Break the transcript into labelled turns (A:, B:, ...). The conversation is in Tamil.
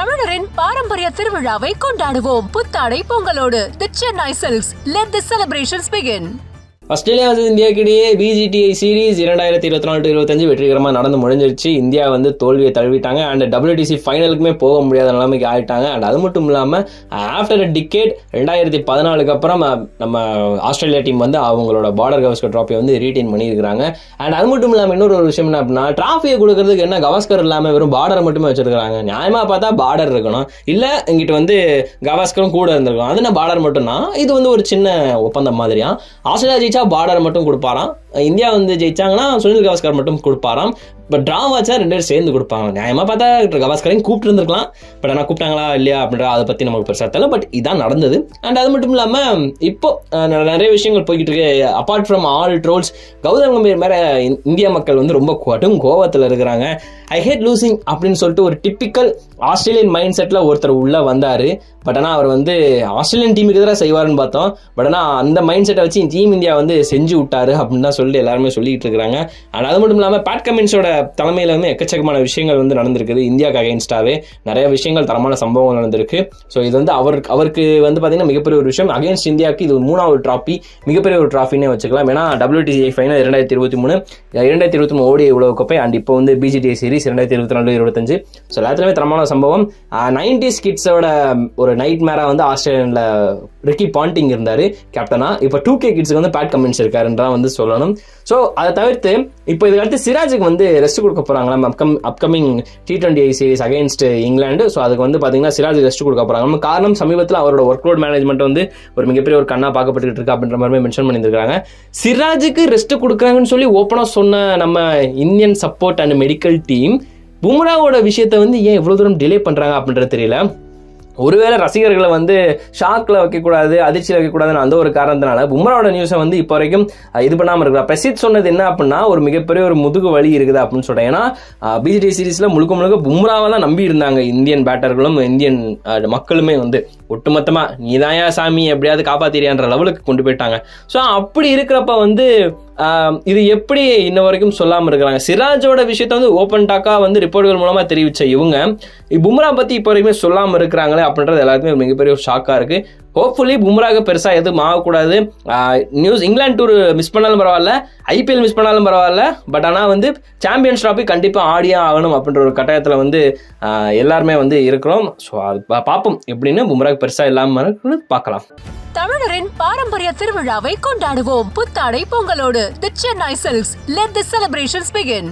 A: தமிழரின் பாரம்பரிய திருவிழாவை கொண்டாடுவோம். புத்தாடை பொங்கலோடு. The Chennai Silks. Let the celebrations begin.
B: Australia வந்து இந்தியாக்கிடையே பிஜிடிஐ சீரீஸ் 2024-25 வெற்றிகரமாக நடந்து முடிஞ்சிருச்சு. இந்தியா வந்து தோல்வியை தழுவிட்டாங்க அண்ட் WTC ஃபைனலுக்குமே போக முடியாத நிலைமைக்கு ஆகிட்டாங்க. அண்ட் அது மட்டும் இல்லாமல் ஆஃப்டர் அ டிகேட் 2014 அப்புறம் நம்ம ஆஸ்திரேலியா டீம் வந்து அவங்களோட பார்டர் கவாஸ்கர் ட்ராஃபியை வந்து ரீடைன் பண்ணியிருக்காங்க. அண்ட் அது மட்டும் இல்லாமல் இன்னொரு ஒரு விஷயம் என்ன அப்படின்னா, ட்ராஃபியை கொடுக்கறதுக்கு என்ன கவாஸ்கர் இல்லாமல் வெறும் பார்டரை மட்டுமே வச்சிருக்காங்க. நியாயமாக பார்த்தா பார்டர் இருக்கணும், இல்லை இங்கிட்ட வந்து கவாஸ்கரும் கூட இருந்திருக்கணும். அது என்ன பார்டர் மட்டும்னா இது வந்து ஒரு சின்ன ஒப்பந்தம் மாதிரியா. ஆஸ்திரேலியா பார்டர் மட்டும் கொடுப்பாராம், இந்தியா வந்து ஜெயிச்சாங்கன்னா சுனில் கவாஸ்கர் மட்டும் கொடுப்பாராம். பட் டிரா வாட்சா 2 பேரும் சேர்ந்து கொடுப்பாங்க. நியாயமா பார்த்தா கவாஸ்கரையும் கூப்பிட்டு இருந்திருக்கலாம், பட் ஆனால் கூப்பிட்டாங்களா இல்லையா அப்படின்ற அதை பற்றி நமக்கு பெருசாக தெரியல. பட் இதான் நடந்தது. அண்ட் அது மட்டும் இல்லாமல் இப்போ நிறைய விஷயங்கள் போய்கிட்டு இருக்கு. Apart from all trolls, Gautam Gambhir மேலே இந்திய மக்கள் வந்து ரொம்ப கடும் கோவத்தில் இருக்கிறாங்க. ஐ ஹேட் லூசிங் அப்படின்னு சொல்லிட்டு ஒரு டிப்பிக்கல் ஆஸ்திரேலியன் மைண்ட் செட்டில் ஒருத்தர் உள்ளே வந்தார். பட் ஆனால் அவர் வந்து ஆஸ்திரேலியன் டீமுக்கு எதிராக செய்வார்னு பார்த்தோம். பட் ஆனால் அந்த மைண்ட் செட்டை வச்சு டீம் இந்தியா வந்து செஞ்சு விட்டாரு அப்படின்னு தான் சொல்லிட்டு எல்லாருமே சொல்லிட்டு இருக்கிறாங்க. அண்ட் அது மட்டும் இல்லாமல் பேட் கமின்ஸோட தலைமையில் வந்து எக்கச்சக்கமான விஷயங்கள் வந்து நடந்திருக்குது. இந்தியாவுக்கு அகேன்ஸ்டாகவே நிறைய விஷயங்கள், தரமான சம்பவங்கள் நடந்திருக்கு. ஸோ இது வந்து அவருக்கு வந்து பார்த்தீங்கன்னா மிகப்பெரிய ஒரு விஷயம். அகேன்ஸ்ட் இந்தியாவுக்கு இது 3வது ட்ராஃபி, மிகப்பெரிய ஒரு ட்ராஃபின்னே வச்சுக்கலாம். ஏன்னா WTC ஃபைனல் 2023, 2023 ஓடிஐ உலகக்கோப்பை அண்ட் இப்போ வந்து பிஜிடிஐ சீரிஸ் 2024-25. ஸோ எல்லாத்துலேயுமே தரமான சம்பவம். 90s கிட்ஸோட ஒரு நைட் மேரா வந்து ஆஸ்திரேலியாவில் ரிக்கி பாண்டிங் இருந்தார் கேப்டனா. இப்போ 2K கிட்ஸுக்கு வந்து பேட் கமின்ஸ் இருக்காருன்றதான் வந்து சொல்லணும். ஸோ அதை தவிர்த்து இப்போ இதுக்கடுத்து சிராஜுக்கு வந்து ரெஸ்ட் கொடுக்க போகிறாங்களா upcoming T20 series against England. So அதுக்கு வந்து பார்த்தீங்கன்னா சிராஜுக்கு ரெஸ்ட் கொடுக்க போகிறாங்க. காரணம் சமீபத்தில் அவரோட ஒர்க் லோட் மேனேஜ்மெண்ட் வந்து ஒரு மிகப்பெரிய ஒரு கண்ணா பார்க்கப்பட்டு இருக்கு அப்படின்ற மாதிரி மென்ஷன் பண்ணியிருக்காங்க. சிராஜுக்கு ரெஸ்ட் கொடுக்குறாங்கன்னு சொல்லி ஓப்பனாக சொன்ன நம்ம Indian support and medical team பும்ராவோட விஷயத்தை வந்து ஏன் இவ்வளோ தூரம் டிலே பண்ணுறாங்க அப்படின்றது தெரியல. ஒருவேளை ரசிகர்களை வந்து ஷாக்கில் வைக்கக்கூடாது, அதிர்ச்சியில் வைக்கக்கூடாதுன்னு அந்த ஒரு காரணத்தினால பும்ராவோட நியூஸை வந்து இப்போ வரைக்கும் இது பண்ணாமல் இருக்கிறா. பிரசித் சொன்னது என்ன அப்படின்னா, ஒரு மிகப்பெரிய ஒரு முதுகு வலி இருக்குது அப்படின்னு சொல்கிறேன். ஏன்னா பிஜிடி சீரீஸில் முழுக்க பும்ராவை தான் நம்பி இருந்தாங்க இந்தியன் பேட்டர்களும் இந்தியன் மக்களுமே வந்து ஒட்டுமொத்தமாக நீதாயா சாமி எப்படியாவது காப்பாத்திரியான்ற லெவலுக்கு கொண்டு போயிட்டாங்க. ஸோ அப்படி இருக்கிறப்ப வந்து இது எப்படி இன்ன வரைக்கும் சொல்லாமல் இருக்கிறாங்க. சிராஜோட விஷயத்த வந்து ஓப்பன் டாக்கா வந்து ரிப்போர்ட்டுகள் மூலமாக தெரிவித்த இவங்க பும்ரா பற்றி இப்போ வரைக்குமே சொல்லாமல் இருக்கிறாங்களே அப்படின்றது எல்லாருக்குமே மிகப்பெரிய ஒரு ஷாக்காக இருக்குது. ஹோப்ஃபுல்லி பும்ராக பெருசாக எதுவும் ஆகக்கூடாது. நியூஸ் இங்கிலாந்து டூர் மிஸ் பண்ணாலும் பரவாயில்ல, IPL மிஸ் பண்ணாலும் பரவாயில்ல, பட் ஆனால் வந்து சாம்பியன்ஸ் ட்ராஃபி கண்டிப்பாக ஆடியே ஆகணும் அப்படின்ற ஒரு கட்டாயத்தில் வந்து எல்லாருமே வந்து இருக்கிறோம். ஸோ அது பார்ப்போம் எப்படின்னு. பும்ராக்கு பெருசாக இல்லாமல் பார்க்கலாம்.
A: தமிழரின் பாரம்பரிய திருவிழாவை கொண்டாடுவோம். புத்தாடை பொங்கலோடு. The Chennai Silks. Let the celebrations begin.